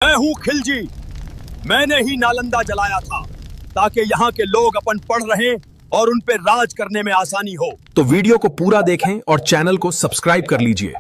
मैं हूँ खिलजी। मैंने ही नालंदा जलाया था ताकि यहाँ के लोग अपन पढ़ रहें और उन पे राज करने में आसानी हो। तो वीडियो को पूरा देखें और चैनल को सब्सक्राइब कर लीजिए।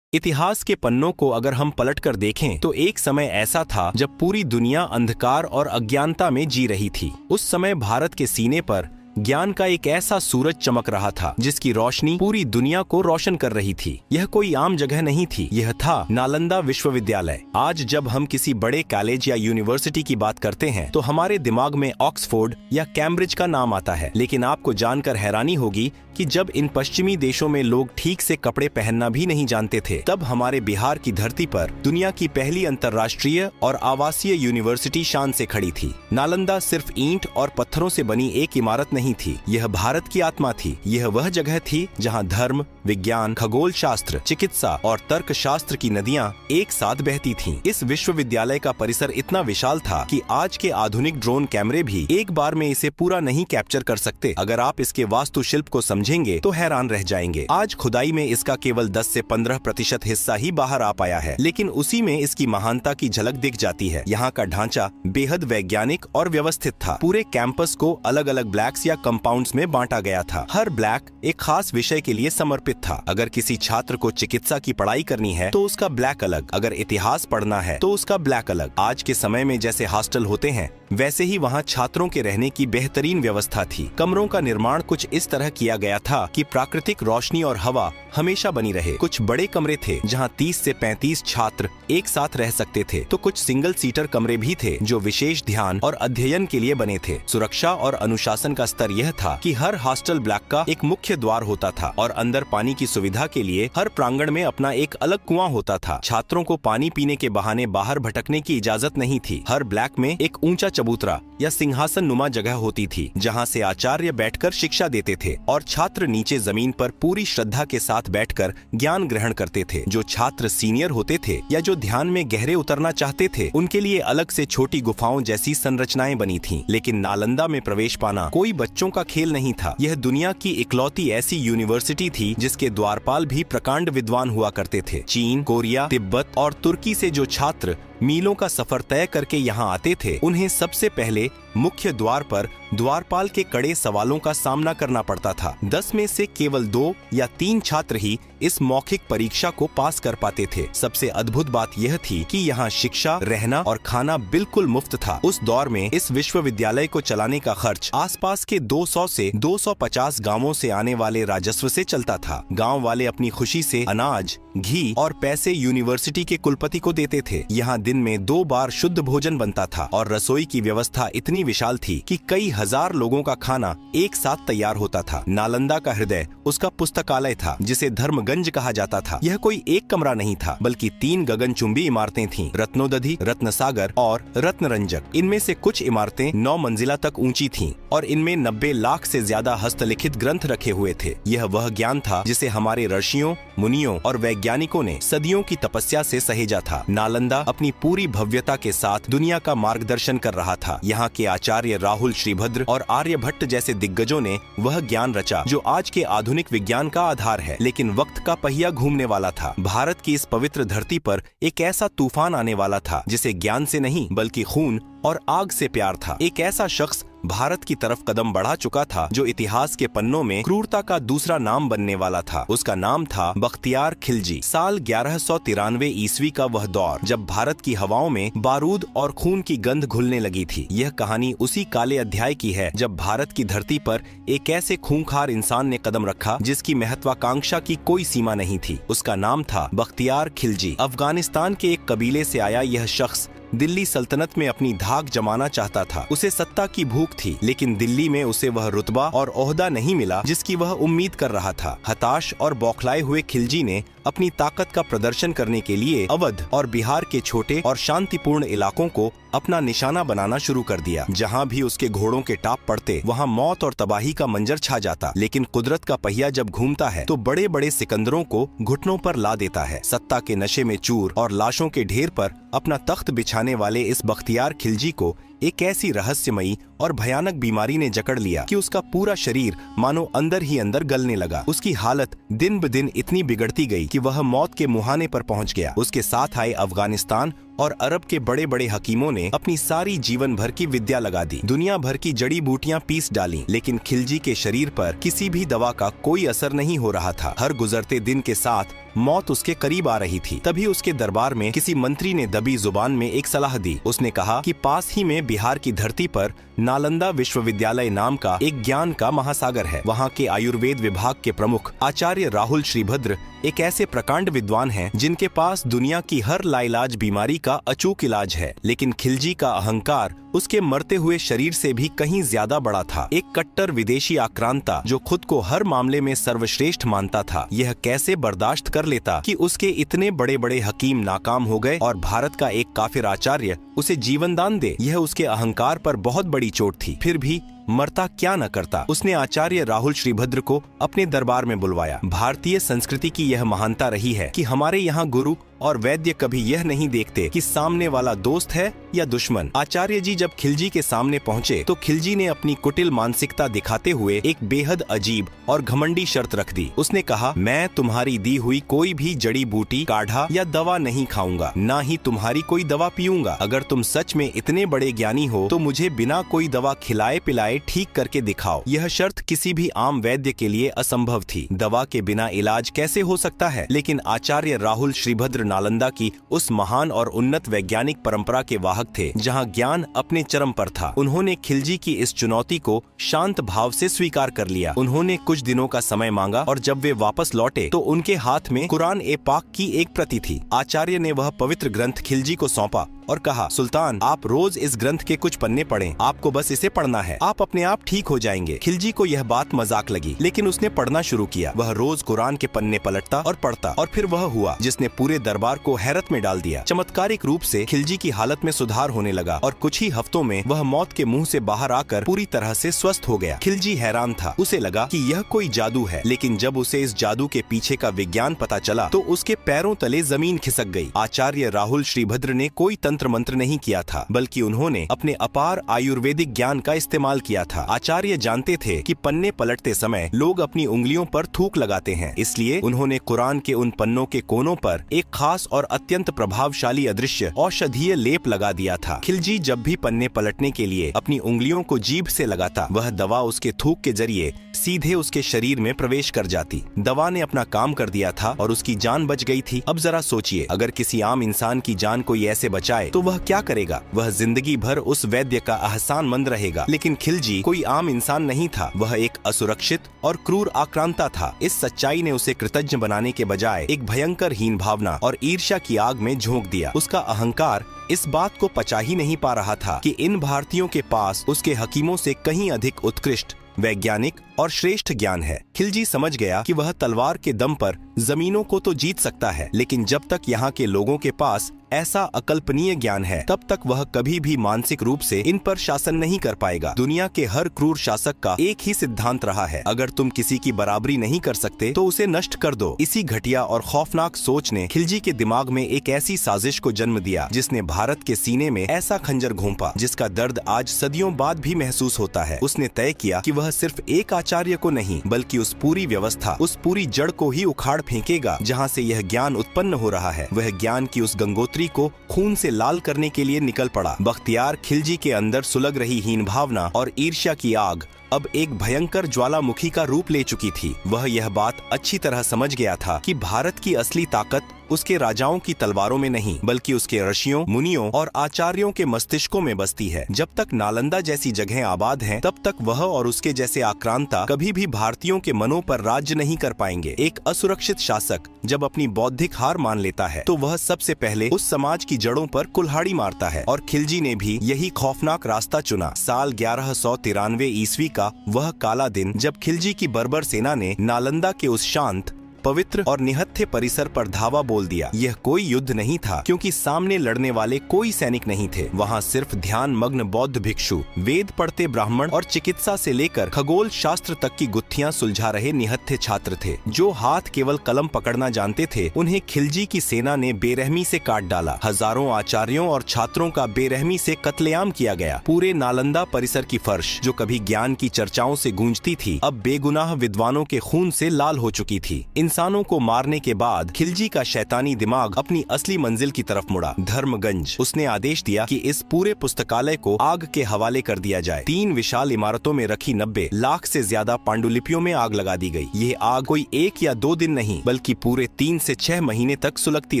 इतिहास के पन्नों को अगर हम पलटकर देखें तो एक समय ऐसा था जब पूरी दुनिया अंधकार और अज्ञानता में जी रही थी। उस समय भारत के सीने पर ज्ञान का एक ऐसा सूरज चमक रहा था जिसकी रोशनी पूरी दुनिया को रोशन कर रही थी। यह कोई आम जगह नहीं थी, यह था नालंदा विश्वविद्यालय। आज जब हम किसी बड़े कॉलेज या यूनिवर्सिटी की बात करते हैं तो हमारे दिमाग में ऑक्सफोर्ड या कैम्ब्रिज का नाम आता है, लेकिन आपको जानकर हैरानी होगी कि जब इन पश्चिमी देशों में लोग ठीक से कपड़े पहनना भी नहीं जानते थे, तब हमारे बिहार की धरती पर दुनिया की पहली अंतर्राष्ट्रीय और आवासीय यूनिवर्सिटी शान से खड़ी थी। नालंदा सिर्फ ईंट और पत्थरों से बनी एक इमारत नहीं थी, यह भारत की आत्मा थी। यह वह जगह थी जहां धर्म, विज्ञान, खगोल शास्त्र, चिकित्सा और तर्क शास्त्र की नदियां एक साथ बहती थीं। इस विश्वविद्यालय का परिसर इतना विशाल था कि आज के आधुनिक ड्रोन कैमरे भी एक बार में इसे पूरा नहीं कैप्चर कर सकते। अगर आप इसके वास्तुशिल्प को समझेंगे तो हैरान रह जाएंगे। आज खुदाई में इसका केवल 10 से 15% हिस्सा ही बाहर आ पाया है, लेकिन उसी में इसकी महानता की झलक दिख जाती है। यहाँ का ढांचा बेहद वैज्ञानिक और व्यवस्थित था। पूरे कैंपस को अलग अलग ब्लॉक्स या कंपाउंड्स में बांटा गया था। हर ब्लॉक एक खास विषय के लिए समर्पित था। अगर किसी छात्र को चिकित्सा की पढ़ाई करनी है तो उसका ब्लॉक अलग, अगर इतिहास पढ़ना है तो उसका ब्लॉक अलग। आज के समय में जैसे हॉस्टल होते हैं वैसे ही वहाँ छात्रों के रहने की बेहतरीन व्यवस्था थी। कमरों का निर्माण कुछ इस तरह किया गया था कि प्राकृतिक रोशनी और हवा हमेशा बनी रहे। कुछ बड़े कमरे थे जहाँ 30 से 35 छात्र एक साथ रह सकते थे, तो कुछ सिंगल सीटर कमरे भी थे जो विशेष ध्यान और अध्ययन के लिए बने थे। सुरक्षा और अनुशासन का स्तर यह था कि हर हॉस्टल ब्लॉक का एक मुख्य द्वार होता था और अंदर पानी की सुविधा के लिए हर प्रांगण में अपना एक अलग कुआं होता था। छात्रों को पानी पीने के बहाने बाहर भटकने की इजाजत नहीं थी। हर ब्लॉक में एक ऊंचा चबूतरा या सिंहासन नुमा जगह होती थी जहाँ से आचार्य बैठकर शिक्षा देते थे और छात्र नीचे जमीन पर पूरी श्रद्धा के साथ बैठकर ज्ञान ग्रहण करते थे। जो छात्र सीनियर होते थे या जो ध्यान में गहरे उतरना चाहते थे, उनके लिए अलग से छोटी गुफाओं जैसी संरचनाएं बनी थीं। लेकिन नालंदा में प्रवेश पाना कोई बच्चों का खेल नहीं था। यह दुनिया की इकलौती ऐसी यूनिवर्सिटी थी जिसके द्वारपाल भी प्रकांड विद्वान हुआ करते थे। चीन, कोरिया, तिब्बत और तुर्की से जो छात्र मीलों का सफर तय करके यहाँ आते थे, उन्हें सबसे पहले मुख्य द्वार पर द्वारपाल के कड़े सवालों का सामना करना पड़ता था। 10 में से केवल 2 या 3 छात्र ही इस मौखिक परीक्षा को पास कर पाते थे। सबसे अद्भुत बात यह थी कि यहाँ शिक्षा, रहना और खाना बिल्कुल मुफ्त था। उस दौर में इस विश्वविद्यालय को चलाने का खर्च आसपास के 200 से 250 गांवों से आने वाले राजस्व से चलता था। गांव वाले अपनी खुशी से अनाज, घी और पैसे यूनिवर्सिटी के कुलपति को देते थे। यहाँ दिन में 2 बार शुद्ध भोजन बनता था और रसोई की व्यवस्था इतनी विशाल थी कि कई हजार लोगों का खाना एक साथ तैयार होता था। नालंदा का हृदय उसका पुस्तकालय था जिसे धर्मगंज कहा जाता था। यह कोई एक कमरा नहीं था बल्कि 3 गगनचुंबी इमारतें थीं, रत्नोदधि, रत्नसागर और रत्नरंजक। इनमें से कुछ इमारतें 9 मंजिला तक ऊंची थीं और इनमें 90 लाख से ज्यादा हस्तलिखित ग्रंथ रखे हुए थे। यह वह ज्ञान था जिसे हमारे ऋषियों, मुनियों और वैज्ञानिकों ने सदियों की तपस्या से सहेजा था। नालंदा अपनी पूरी भव्यता के साथ दुनिया का मार्गदर्शन कर रहा था। यहाँ के आचार्य राहुल श्रीभद्र और आर्यभट्ट जैसे दिग्गजों ने वह ज्ञान रचा जो आज के आधुनिक विज्ञान का आधार है। लेकिन वक्त का पहिया घूमने वाला था। भारत की इस पवित्र धरती पर एक ऐसा तूफान आने वाला था जिसे ज्ञान से नहीं बल्कि खून और आग से प्यार था। एक ऐसा शख्स भारत की तरफ कदम बढ़ा चुका था जो इतिहास के पन्नों में क्रूरता का दूसरा नाम बनने वाला था। उसका नाम था बख्तियार खिलजी। साल 1193 ईस्वी का वह दौर जब भारत की हवाओं में बारूद और खून की गंध घुलने लगी थी। यह कहानी उसी काले अध्याय की है जब भारत की धरती पर एक ऐसे खूंखार इंसान ने कदम रखा जिसकी महत्वाकांक्षा की कोई सीमा नहीं थी। उसका नाम था बख्तियार खिलजी। अफगानिस्तान के एक कबीले से आया यह शख्स दिल्ली सल्तनत में अपनी धाक जमाना चाहता था। उसे सत्ता की भूख थी, लेकिन दिल्ली में उसे वह रुतबा और ओहदा नहीं मिला जिसकी वह उम्मीद कर रहा था। हताश और बौखलाए हुए खिलजी ने अपनी ताकत का प्रदर्शन करने के लिए अवध और बिहार के छोटे और शांतिपूर्ण इलाकों को अपना निशाना बनाना शुरू कर दिया। जहाँ भी उसके घोड़ों के टाप पड़ते वहाँ मौत और तबाही का मंजर छा जाता। लेकिन कुदरत का पहिया जब घूमता है तो बड़े बड़े सिकंदरों को घुटनों पर ला देता है। सत्ता के नशे में चूर और लाशों के ढेर पर अपना तख्त बिछाने वाले इस बख्तियार खिलजी को एक ऐसी रहस्यमयी और भयानक बीमारी ने जकड़ लिया कि उसका पूरा शरीर मानो अंदर ही अंदर गलने लगा। उसकी हालत दिन ब दिन इतनी बिगड़ती गई कि वह मौत के मुहाने पर पहुंच गया। उसके साथ आए अफगानिस्तान और अरब के बड़े बड़े हकीमों ने अपनी सारी जीवन भर की विद्या लगा दी, दुनिया भर की जड़ी बूटियां पीस डाली, लेकिन खिलजी के शरीर पर किसी भी दवा का कोई असर नहीं हो रहा था। हर गुजरते दिन के साथ मौत उसके करीब आ रही थी। तभी उसके दरबार में किसी मंत्री ने दबी जुबान में एक सलाह दी। उसने कहा कि पास ही में बिहार की धरती पर नालंदा विश्वविद्यालय नाम का एक ज्ञान का महासागर है। वहाँ के आयुर्वेद विभाग के प्रमुख आचार्य राहुल श्रीभद्र एक ऐसे प्रकांड विद्वान हैं जिनके पास दुनिया की हर लाइलाज बीमारी का अचूक इलाज है। लेकिन खिलजी का अहंकार उसके मरते हुए शरीर से भी कहीं ज्यादा बड़ा था। एक कट्टर विदेशी आक्रांता जो खुद को हर मामले में सर्वश्रेष्ठ मानता था, यह कैसे बर्दाश्त कर लेता कि उसके इतने बड़े बड़े हकीम नाकाम हो गए और भारत का एक काफिर आचार्य उसे जीवन दान दे। यह उसके अहंकार पर बहुत बड़ी चोट थी। फिर भी मरता क्या न करता। उसने आचार्य राहुल श्रीभद्र को अपने दरबार में बुलवाया। भारतीय संस्कृति की यह महानता रही है कि हमारे यहाँ गुरु और वैद्य कभी यह नहीं देखते कि सामने वाला दोस्त है या दुश्मन। आचार्य जी जब खिलजी के सामने पहुँचे तो खिलजी ने अपनी कुटिल मानसिकता दिखाते हुए एक बेहद अजीब और घमंडी शर्त रख दी। उसने कहा, मैं तुम्हारी दी हुई कोई भी जड़ी बूटी, काढ़ा या दवा नहीं खाऊंगा, ना ही तुम्हारी कोई दवा पीऊंगा। अगर तुम सच में इतने बड़े ज्ञानी हो तो मुझे बिना कोई दवा खिलाए पिलाए ठीक करके दिखाओ। यह शर्त किसी भी आम वैद्य के लिए असंभव थी। दवा के बिना इलाज कैसे हो सकता है? लेकिन आचार्य राहुल श्रीभद्र नालंदा की उस महान और उन्नत वैज्ञानिक परंपरा के वाहक थे जहां ज्ञान अपने चरम पर था। उन्होंने खिलजी की इस चुनौती को शांत भाव से स्वीकार कर लिया। उन्होंने कुछ दिनों का समय मांगा और जब वे वापस लौटे तो उनके हाथ में कुरान ए पाक की एक प्रति थी। आचार्य ने वह पवित्र ग्रंथ खिलजी को सौंपा और कहा, सुल्तान, आप रोज इस ग्रंथ के कुछ पन्ने पढ़ें। आपको बस इसे पढ़ना है, आप अपने आप ठीक हो जाएंगे। खिलजी को यह बात मजाक लगी, लेकिन उसने पढ़ना शुरू किया। वह रोज कुरान के पन्ने पलटता और पढ़ता और फिर वह हुआ जिसने पूरे दरबार को हैरत में डाल दिया। चमत्कारिक रूप से खिलजी की हालत में सुधार होने लगा और कुछ ही हफ्तों में वह मौत के मुंह से बाहर आकर पूरी तरह से स्वस्थ हो गया। खिलजी हैरान था। उसे लगा कि यह कोई जादू है, लेकिन जब उसे इस जादू के पीछे का विज्ञान पता चला तो उसके पैरों तले जमीन खिसक गई। आचार्य राहुल श्रीभद्र ने कोई तंत्र मंत्र नहीं किया था, बल्कि उन्होंने अपने अपार आयुर्वेदिक ज्ञान का इस्तेमाल किया था। आचार्य जानते थे कि पन्ने पलटते समय लोग अपनी उंगलियों पर थूक लगाते हैं, इसलिए उन्होंने कुरान के उन पन्नों के कोनों पर एक खास और अत्यंत प्रभावशाली अदृश्य औषधीय लेप लगा दिया था। खिलजी जब भी पन्ने पलटने के लिए अपनी उंगलियों को जीभ से लगाता, वह दवा उसके थूक के जरिए सीधे उसके शरीर में प्रवेश कर जाती। दवा ने अपना काम कर दिया था और उसकी जान बच गई थी। अब जरा सोचिए, अगर किसी आम इंसान की जान कोई ऐसे बचाए तो वह क्या करेगा? वह जिंदगी भर उस वैद्य का एहसानमंद रहेगा। लेकिन खिलजी कोई आम इंसान नहीं था, वह एक असुरक्षित और क्रूर आक्रांता था। इस सच्चाई ने उसे कृतज्ञ बनाने के बजाय एक भयंकर हीन भावना और ईर्ष्या की आग में झोंक दिया। उसका अहंकार इस बात को पचा ही नहीं पा रहा था कि इन भारतीयों के पास उसके हकीमों से कहीं अधिक उत्कृष्ट वैज्ञानिक और श्रेष्ठ ज्ञान है। खिलजी समझ गया कि वह तलवार के दम पर जमीनों को तो जीत सकता है, लेकिन जब तक यहाँ के लोगों के पास ऐसा अकल्पनीय ज्ञान है, तब तक वह कभी भी मानसिक रूप से इन पर शासन नहीं कर पाएगा। दुनिया के हर क्रूर शासक का एक ही सिद्धांत रहा है, अगर तुम किसी की बराबरी नहीं कर सकते तो उसे नष्ट कर दो। इसी घटिया और खौफनाक सोच ने खिलजी के दिमाग में एक ऐसी साजिश को जन्म दिया जिसने भारत के सीने में ऐसा खंजर घोंपा जिसका दर्द आज सदियों बाद भी महसूस होता है। उसने तय किया कि वह सिर्फ एक आचार्य को नहीं, बल्कि उस पूरी व्यवस्था, उस पूरी जड़ को ही उखाड़ फेंकेगा जहाँ से यह ज्ञान उत्पन्न हो रहा है। वह ज्ञान की उस गंगोत्री को खून से लाल करने के लिए निकल पड़ा। बख्तियार खिलजी के अंदर सुलग रही हीन भावना और ईर्ष्या की आग अब एक भयंकर ज्वालामुखी का रूप ले चुकी थी। वह यह बात अच्छी तरह समझ गया था कि भारत की असली ताकत उसके राजाओं की तलवारों में नहीं, बल्कि उसके ऋषियों, मुनियों और आचार्यों के मस्तिष्कों में बसती है। जब तक नालंदा जैसी जगहें आबाद हैं, तब तक वह और उसके जैसे आक्रांता कभी भी भारतीयों के मनों पर राज्य नहीं कर पाएंगे। एक असुरक्षित शासक जब अपनी बौद्धिक हार मान लेता है तो वह सबसे पहले उस समाज की जड़ों पर कुल्हाड़ी मारता है, और खिलजी ने भी यही खौफनाक रास्ता चुना। साल 1193 ईस्वी का वह काला दिन जब खिलजी की बर्बर सेना ने नालंदा के उस शांत पवित्र और निहत्थे परिसर पर धावा बोल दिया। यह कोई युद्ध नहीं था, क्योंकि सामने लड़ने वाले कोई सैनिक नहीं थे। वहाँ सिर्फ ध्यान मग्न बौद्ध भिक्षु, वेद पढ़ते ब्राह्मण और चिकित्सा से लेकर खगोल शास्त्र तक की गुत्थियां सुलझा रहे निहत्थे छात्र थे। जो हाथ केवल कलम पकड़ना जानते थे, उन्हें खिलजी की सेना ने बेरहमी से काट डाला। हजारों आचार्यों और छात्रों का बेरहमी से कत्लेआम किया गया। पूरे नालंदा परिसर की फर्श, जो कभी ज्ञान की चर्चाओं से गूंजती थी, अब बेगुनाह विद्वानों के खून से लाल हो चुकी थी। इंसानों को मारने के बाद खिलजी का शैतानी दिमाग अपनी असली मंजिल की तरफ मुड़ा, धर्मगंज। उसने आदेश दिया कि इस पूरे पुस्तकालय को आग के हवाले कर दिया जाए। 3 विशाल इमारतों में रखी 90 लाख से ज्यादा पांडुलिपियों में आग लगा दी गई। ये आग कोई 1 या 2 दिन नहीं, बल्कि पूरे 3 से 6 महीने तक सुलगती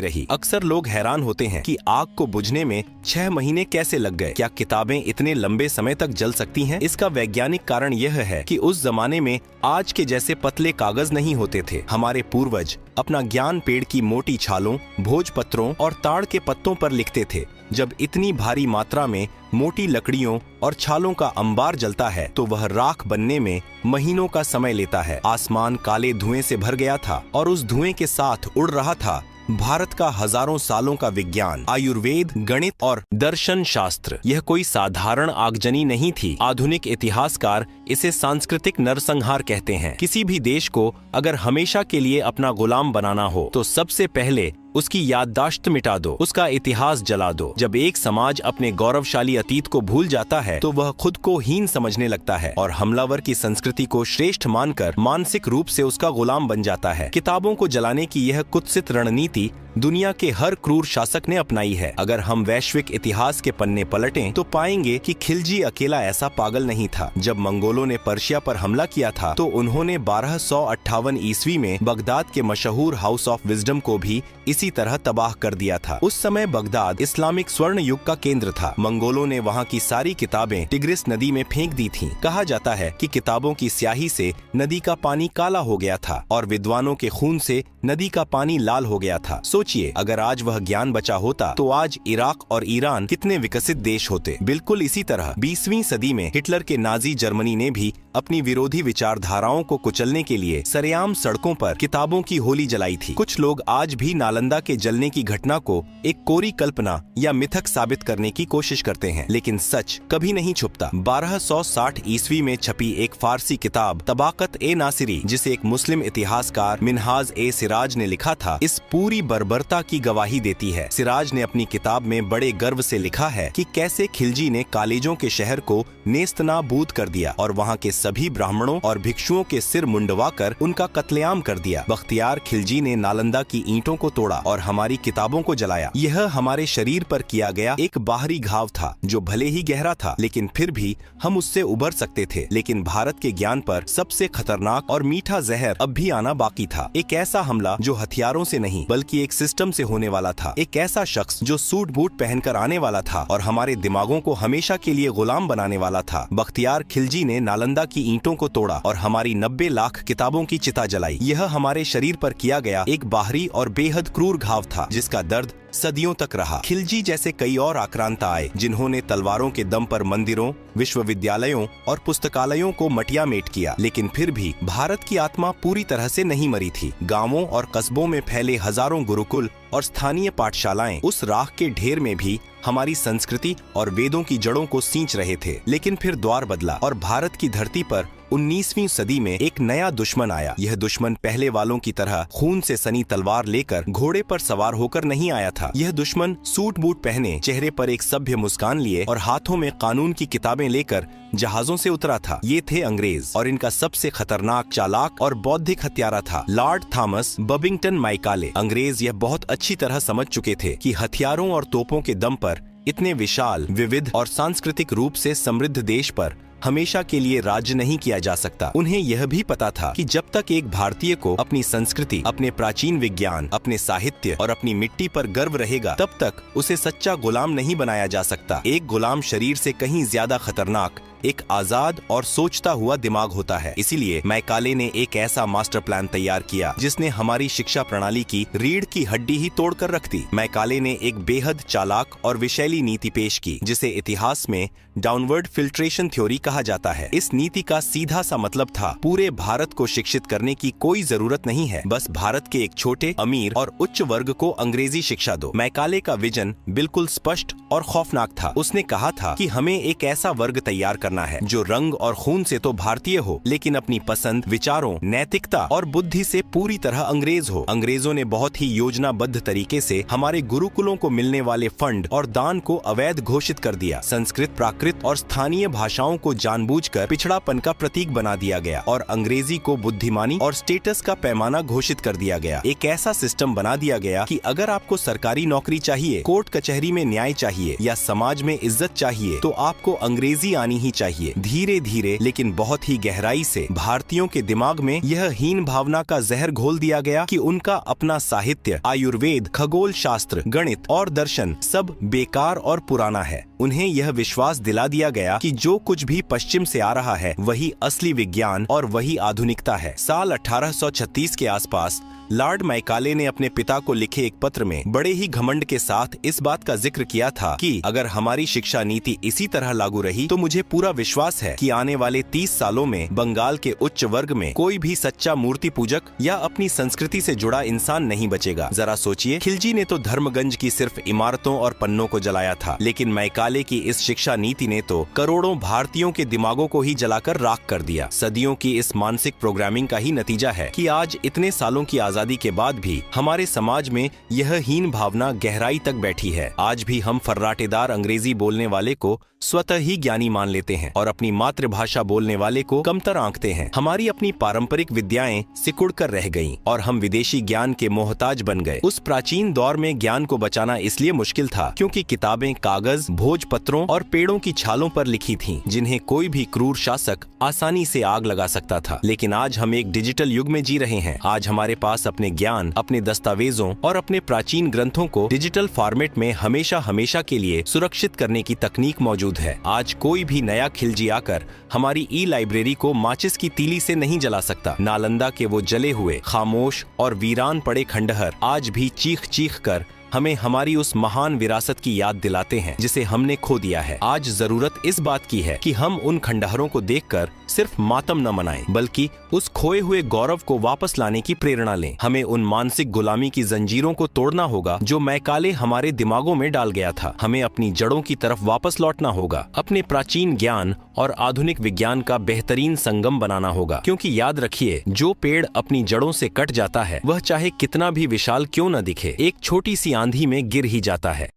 रही। अक्सर लोग हैरान होते हैं कि आग को बुझने में 6 महीने कैसे लग गए। क्या किताबें इतने लंबे समय तक जल सकती हैं? इसका वैज्ञानिक कारण यह है कि उस जमाने में आज के जैसे पतले कागज नहीं होते थे। हमारे पूर्वज अपना ज्ञान पेड़ की मोटी छालों, भोजपत्रों और ताड़ के पत्तों पर लिखते थे। जब इतनी भारी मात्रा में मोटी लकड़ियों और छालों का अंबार जलता है, तो वह राख बनने में महीनों का समय लेता है। आसमान काले धुएं से भर गया था और उस धुएं के साथ उड़ रहा था भारत का हजारों सालों का विज्ञान, आयुर्वेद, गणित और दर्शन शास्त्र। यह कोई साधारण आगजनी नहीं थी। आधुनिक इतिहासकार इसे सांस्कृतिक नरसंहार कहते हैं। किसी भी देश को अगर हमेशा के लिए अपना गुलाम बनाना हो, तो सबसे पहले उसकी याददाश्त मिटा दो, उसका इतिहास जला दो। जब एक समाज अपने गौरवशाली अतीत को भूल जाता है, तो वह खुद को हीन समझने लगता है और हमलावर की संस्कृति को श्रेष्ठ मानकर मानसिक रूप से उसका गुलाम बन जाता है। किताबों को जलाने की यह कुत्सित रणनीति दुनिया के हर क्रूर शासक ने अपनाई है। अगर हम वैश्विक इतिहास के पन्ने पलटें, तो पाएंगे कि खिलजी अकेला ऐसा पागल नहीं था। जब मंगोलों ने पर्शिया पर हमला किया था, तो उन्होंने 1258 ईस्वी में बगदाद के मशहूर हाउस ऑफ विजडम को भी इसी तरह तबाह कर दिया था। उस समय बगदाद इस्लामिक स्वर्ण युग का केंद्र था। मंगोलों ने वहाँ की सारी किताबें टिग्रिस नदी में फेंक दी थीं। कहा जाता है कि किताबों की स्याही से नदी का पानी काला हो गया था और विद्वानों के खून से नदी का पानी लाल हो गया था। सोचिए, अगर आज वह ज्ञान बचा होता, तो आज इराक और ईरान कितने विकसित देश होते। बिल्कुल इसी तरह 20वीं सदी में हिटलर के नाजी जर्मनी ने भी अपनी विरोधी विचारधाराओं को कुचलने के लिए सरेआम सड़कों पर किताबों की होली जलाई थी। कुछ लोग आज भी नालंदा के जलने की घटना को एक कोरी कल्पना या मिथक साबित करने की कोशिश करते हैं, लेकिन सच कभी नहीं छुपता। 1260 ईस्वी में छपी एक फारसी किताब तबाकत ए नासिरी, जिसे एक मुस्लिम इतिहासकार मिनहाज ए सिराज ने लिखा था, इस पूरी बर्बरता की गवाही देती है। सिराज ने अपनी किताब में बड़े गर्व से लिखा है कि कैसे खिलजी ने कालेजों के शहर को नेस्तनाबूद कर दिया और वहाँ के सभी ब्राह्मणों और भिक्षुओं के सिर मुंडवाकर उनका कत्लेआम कर दिया। बख्तियार खिलजी ने नालंदा की ईंटों को तोड़ा और हमारी किताबों को जलाया। यह हमारे शरीर पर किया गया एक बाहरी घाव था, जो भले ही गहरा था, लेकिन फिर भी हम उससे उबर सकते थे। लेकिन भारत के ज्ञान पर सबसे खतरनाक और मीठा जहर अब भी आना बाकी था। एक ऐसा हमला जो हथियारों से नहीं, बल्कि एक सिस्टम से होने वाला था। एक ऐसा शख्स जो सूट बूट पहनकर आने वाला था और हमारे दिमागों को हमेशा के लिए गुलाम बनाने वाला था। बख्तियार खिलजी ने नालंदा की ईंटों को तोड़ा और हमारी 90 लाख किताबों की चिता जलाई। यह हमारे शरीर पर किया गया एक बाहरी और बेहद क्रूर घाव था, जिसका दर्द सदियों तक रहा। खिलजी जैसे कई और आक्रांता आए, जिन्होंने तलवारों के दम पर मंदिरों, विश्वविद्यालयों और पुस्तकालयों को मटियामेट किया, लेकिन फिर भी भारत की आत्मा पूरी तरह से नहीं मरी थी। गांवों और कस्बों में फैले हजारों गुरुकुल और स्थानीय पाठशालाएं उस राख के ढेर में भी हमारी संस्कृति और वेदों की जड़ों को सींच रहे थे। लेकिन फिर द्वार बदला और भारत की धरती पर 19वीं सदी में एक नया दुश्मन आया। यह दुश्मन पहले वालों की तरह खून से सनी तलवार लेकर घोड़े पर सवार होकर नहीं आया था। यह दुश्मन सूट बूट पहने, चेहरे पर एक सभ्य मुस्कान लिए और हाथों में कानून की किताबें लेकर जहाजों से उतरा था। ये थे अंग्रेज, और इनका सबसे खतरनाक, चालाक और बौद्धिक हत्यारा था लॉर्ड थॉमस बबिंगटन माइकाले। अंग्रेज यह बहुत अच्छी तरह समझ चुके थे कि हथियारों और तोपों के दम पर इतने विशाल, विविध और सांस्कृतिक रूप से समृद्ध देश पर हमेशा के लिए राज्य नहीं किया जा सकता। उन्हें यह भी पता था कि जब तक एक भारतीय को अपनी संस्कृति, अपने प्राचीन विज्ञान, अपने साहित्य और अपनी मिट्टी पर गर्व रहेगा, तब तक उसे सच्चा गुलाम नहीं बनाया जा सकता। एक गुलाम शरीर से कहीं ज्यादा खतरनाक एक आजाद और सोचता हुआ दिमाग होता है। इसीलिए मैकाले ने एक ऐसा मास्टर प्लान तैयार किया जिसने हमारी शिक्षा प्रणाली की रीढ़ की हड्डी ही तोड़कर रख दी। मैकाले ने एक बेहद चालाक और विशैली नीति पेश की जिसे इतिहास में डाउनवर्ड फिल्ट्रेशन थ्योरी कहा जाता है। इस नीति का सीधा सा मतलब था, पूरे भारत को शिक्षित करने की कोई जरूरत नहीं है, बस भारत के एक छोटे, अमीर और उच्च वर्ग को अंग्रेजी शिक्षा दो। मैकाले का विजन बिल्कुल स्पष्ट और खौफनाक था। उसने कहा था कि हमें एक ऐसा वर्ग तैयार करना है जो रंग और खून से तो भारतीय हो, लेकिन अपनी पसंद, विचारों, नैतिकता और बुद्धि से पूरी तरह अंग्रेज हो। अंग्रेजों ने बहुत ही योजनाबद्ध तरीके से हमारे गुरुकुलों को मिलने वाले फंड और दान को अवैध घोषित कर दिया। संस्कृत, प्राकृत और स्थानीय भाषाओं को जानबूझकर पिछड़ापन का प्रतीक बना दिया गया और अंग्रेजी को बुद्धिमानी और स्टेटस का पैमाना घोषित कर दिया गया। एक ऐसा सिस्टम बना दिया गया कि अगर आपको सरकारी नौकरी चाहिए, कोर्ट कचहरी में न्याय चाहिए या समाज में इज्जत चाहिए तो आपको अंग्रेजी आनी ही चाहिए। धीरे धीरे लेकिन बहुत ही गहराई से भारतीयों के दिमाग में यह हीन भावना का जहर घोल दिया गया कि उनका अपना साहित्य, आयुर्वेद, खगोल शास्त्र, गणित और दर्शन सब बेकार और पुराना है। उन्हें यह विश्वास दिला दिया गया कि जो कुछ भी पश्चिम से आ रहा है वही असली विज्ञान और वही आधुनिकता है। साल 1836 के आसपास लॉर्ड मैकाले ने अपने पिता को लिखे एक पत्र में बड़े ही घमंड के साथ इस बात का जिक्र किया था कि अगर हमारी शिक्षा नीति इसी तरह लागू रही तो मुझे पूरा विश्वास है कि आने वाले 30 सालों में बंगाल के उच्च वर्ग में कोई भी सच्चा मूर्ति पूजक या अपनी संस्कृति से जुड़ा इंसान नहीं बचेगा। जरा सोचिए, खिलजी ने तो धर्मगंज की सिर्फ इमारतों और पन्नों को जलाया था, लेकिन मैकाले की इस शिक्षा नीति ने तो करोड़ों भारतीयों के दिमागों को ही जलाकर राख कर दिया। सदियों की इस मानसिक प्रोग्रामिंग का ही नतीजा है कि आज इतने सालों की आजादी के बाद भी हमारे समाज में यह हीन भावना गहराई तक बैठी है। आज भी हम फर्राटेदार अंग्रेजी बोलने वाले को स्वतः ही ज्ञानी मान लेते हैं और अपनी मातृभाषा बोलने वाले को कमतर आंकते हैं। हमारी अपनी पारंपरिक विद्याएं सिकुड़ कर रह गईं और हम विदेशी ज्ञान के मोहताज बन गए। उस प्राचीन दौर में ज्ञान को बचाना इसलिए मुश्किल था क्योंकि किताबें कागज, भोजपत्रों और पेड़ों की छालों पर लिखी थीं, जिन्हें कोई भी क्रूर शासक आसानी से आग लगा सकता था। लेकिन आज हम एक डिजिटल युग में जी रहे हैं। आज हमारे पास अपने ज्ञान, अपने दस्तावेजों और अपने प्राचीन ग्रंथों को डिजिटल फॉर्मेट में हमेशा हमेशा के लिए सुरक्षित करने की तकनीक मौजूद है। आज कोई भी नया खिलजी आकर हमारी ई लाइब्रेरी को माचिस की तीली से नहीं जला सकता। नालंदा के वो जले हुए, खामोश और वीरान पड़े खंडहर आज भी चीख चीख कर हमें हमारी उस महान विरासत की याद दिलाते हैं जिसे हमने खो दिया है। आज जरूरत इस बात की है कि हम उन खंडहरों को देखकर सिर्फ मातम न मनाएं, बल्कि उस खोए हुए गौरव को वापस लाने की प्रेरणा लें। हमें उन मानसिक गुलामी की जंजीरों को तोड़ना होगा जो मैकाले हमारे दिमागों में डाल गया था। हमें अपनी जड़ों की तरफ वापस लौटना होगा, अपने प्राचीन ज्ञान और आधुनिक विज्ञान का बेहतरीन संगम बनाना होगा। क्योंकि याद रखिए, जो पेड़ अपनी जड़ों से कट जाता है वह चाहे कितना भी विशाल क्यों न दिखे, एक छोटी सी आंधी में गिर ही जाता है।